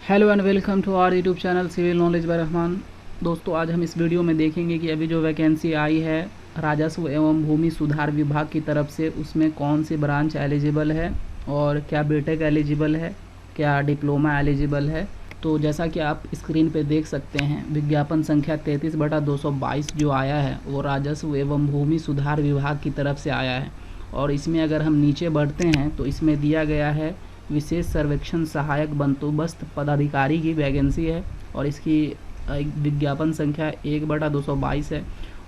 Hello and welcome to our YouTube channel civil knowledge by Rahman. दोस्तों, आज हम इस वीडियो में देखेंगे कि अभी जो वैकेंसी आई है राजस्व एवं भूमि सुधार विभाग की तरफ से, उसमें कौन सी ब्रांच एलिजिबल है और क्या बीटेक एलिजिबल है, क्या डिप्लोमा एलिजिबल है। तो जैसा कि आप स्क्रीन पे देख सकते हैं, विज्ञापन संख्या 33/222 जो आया है वो राजस्व एवं भूमि सुधार विभाग की तरफ से आया है। और इसमें अगर हम नीचे बढ़ते हैं तो इसमें दिया गया है विशेष सर्वेक्षण सहायक बंदोबस्त पदाधिकारी की वैकेंसी है और इसकी विज्ञापन संख्या 1/222 है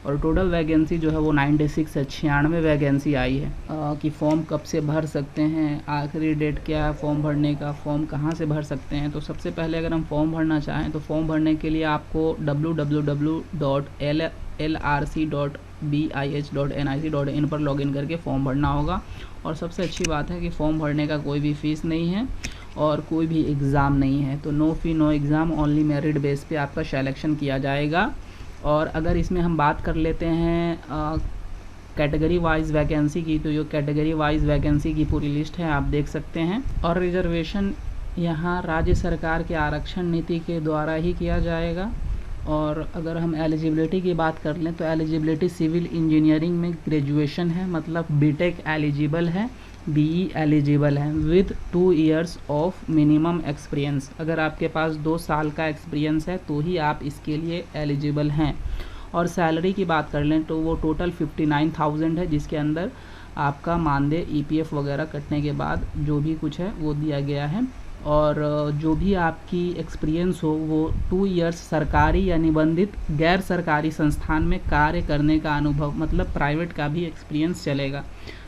और टोटल वैकेंसी जो है वो 96 है, 96 वैकेंसी आई है। कि फॉर्म कब से भर सकते हैं, आखिरी डेट क्या है फॉर्म भरने का, फॉर्म कहाँ से भर सकते हैं। तो सबसे पहले अगर हम फॉर्म भरना चाहें तो फॉर्म भरने के लिए आपको www.lrc.bih.nic.in पर लॉगिन करके फॉर्म भरना होगा। और सबसे अच्छी बात है कि फॉर्म भरने का कोई भी फ़ीस नहीं है और कोई भी एग्ज़ाम नहीं है। तो no fee no exam, only merit base पे आपका सिलेक्शन किया जाएगा। और अगर इसमें हम बात कर लेते हैं कैटेगरी वाइज वैकेंसी की, तो ये कैटेगरी वाइज वैकेंसी की पूरी लिस्ट है, आप देख सकते हैं। और रिजर्वेशन यहाँ राज्य सरकार के आरक्षण नीति के द्वारा ही किया जाएगा। और अगर हम एलिजिबिलिटी की बात कर लें तो एलिजिबिलिटी सिविल इंजीनियरिंग में ग्रेजुएशन है, मतलब बीटेक एलिजिबल है, बीई एलिजिबल है with 2 years of minimum experience. अगर आपके पास 2 साल का एक्सपीरियंस है तो ही आप इसके लिए एलिजिबल हैं। और सैलरी की बात कर लें तो वो टोटल 59,000 है, जिसके अंदर आपका मानदेय ईपीएफ वगैरह कटने के बाद जो भी कुछ है वो दिया गया है। और जो भी आपकी एक्सपीरियंस हो वो 2 इयर्स सरकारी या निबंधित गैर सरकारी संस्थान में कार्य करने का अनुभव, मतलब प्राइवेट का भी एक्सपीरियंस चलेगा।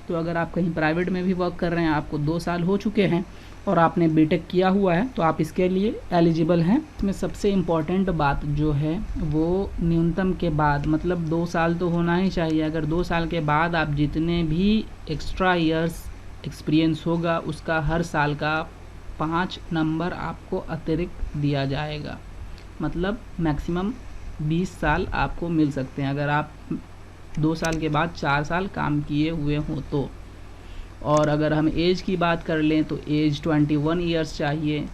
तो अगर आप कहीं प्राइवेट में भी वर्क कर रहे हैं, आपको 2 साल हो चुके हैं और आपने बीटेक किया हुआ है तो आप इसके लिए एलिजिबल हैं। इसमें सबसे इम्पॉर्टेंट बात जो है वो न्यूनतम के बाद, मतलब 2 साल तो होना ही चाहिए। अगर 2 साल के बाद आप जितने भी एक्स्ट्रा ईयर्स एक्सपीरियंस होगा उसका हर साल का 5 नंबर आपको अतिरिक्त दिया जाएगा, मतलब मैक्सिमम 20 साल आपको मिल सकते हैं अगर आप 2 साल के बाद 4 साल काम किए हुए हों तो। और अगर हम एज की बात कर लें तो एज 21 इयर्स चाहिए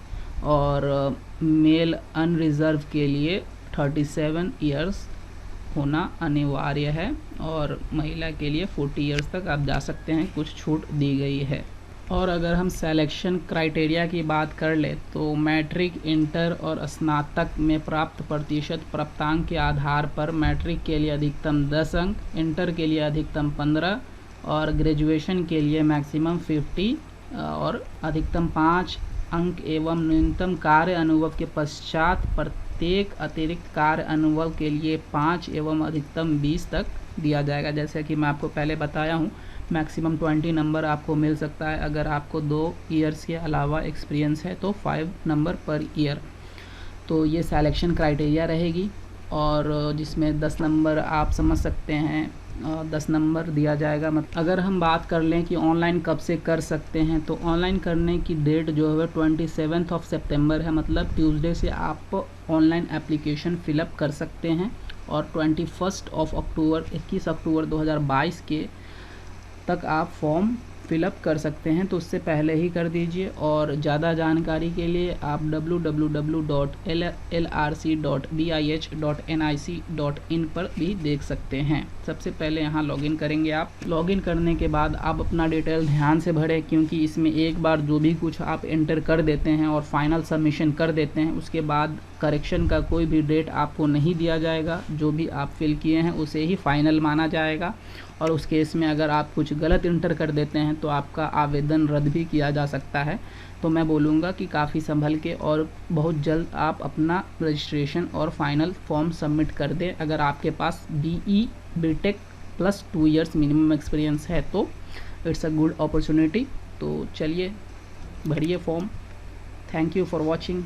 और मेल अनरिजर्व के लिए 37 इयर्स होना अनिवार्य है और महिला के लिए 40 इयर्स तक आप जा सकते हैं, कुछ छूट दी गई है। और अगर हम सिलेक्शन क्राइटेरिया की बात कर ले तो मैट्रिक, इंटर और स्नातक में प्राप्त प्रतिशत प्राप्तांक के आधार पर मैट्रिक के लिए अधिकतम 10 अंक, इंटर के लिए अधिकतम 15 और ग्रेजुएशन के लिए मैक्सिमम 50 और अधिकतम 5 अंक एवं न्यूनतम कार्य अनुभव के पश्चात प्रत्येक अतिरिक्त कार्य अनुभव के लिए 5 एवं अधिकतम 20 तक दिया जाएगा। जैसे कि मैं आपको पहले बताया हूँ, मैक्सिमम 20 नंबर आपको मिल सकता है। अगर आपको 2 इयर्स के अलावा एक्सपीरियंस है तो 5 नंबर पर ईयर। तो ये सिलेक्शन क्राइटेरिया रहेगी और जिसमें 10 नंबर आप समझ सकते हैं 10 नंबर दिया जाएगा। मतलब अगर हम बात कर लें कि ऑनलाइन कब से कर सकते हैं तो ऑनलाइन करने की डेट जो है 27 सितंबर है, मतलब ट्यूसडे से आप ऑनलाइन एप्लीकेशन फ़िलअप कर सकते हैं और 21 अक्टूबर 21 अक्टूबर 2022 के तक आप फॉर्म फिलअप कर सकते हैं। तो उससे पहले ही कर दीजिए। और ज़्यादा जानकारी के लिए आप www.lrc.bih.nic.in पर भी देख सकते हैं। सबसे पहले यहाँ लॉगिन करेंगे आप। लॉगिन करने के बाद आप अपना डिटेल ध्यान से भरें, क्योंकि इसमें एक बार जो भी कुछ आप एंटर कर देते हैं और फाइनल सबमिशन कर देते हैं उसके बाद करेक्शन का कोई भी डेट आपको नहीं दिया जाएगा। जो भी आप फिल किए हैं उसे ही फाइनल माना जाएगा और उस केस में अगर आप कुछ गलत इंटर कर देते हैं तो आपका आवेदन रद्द भी किया जा सकता है। तो मैं बोलूँगा कि काफ़ी संभल के और बहुत जल्द आप अपना रजिस्ट्रेशन और फाइनल फॉर्म सबमिट कर दें। अगर आपके पास BE BTech plus 2 years minimum experience है तो इट्स अ गुड अपॉर्चुनिटी। तो चलिए भरिए form. Thank you for watching.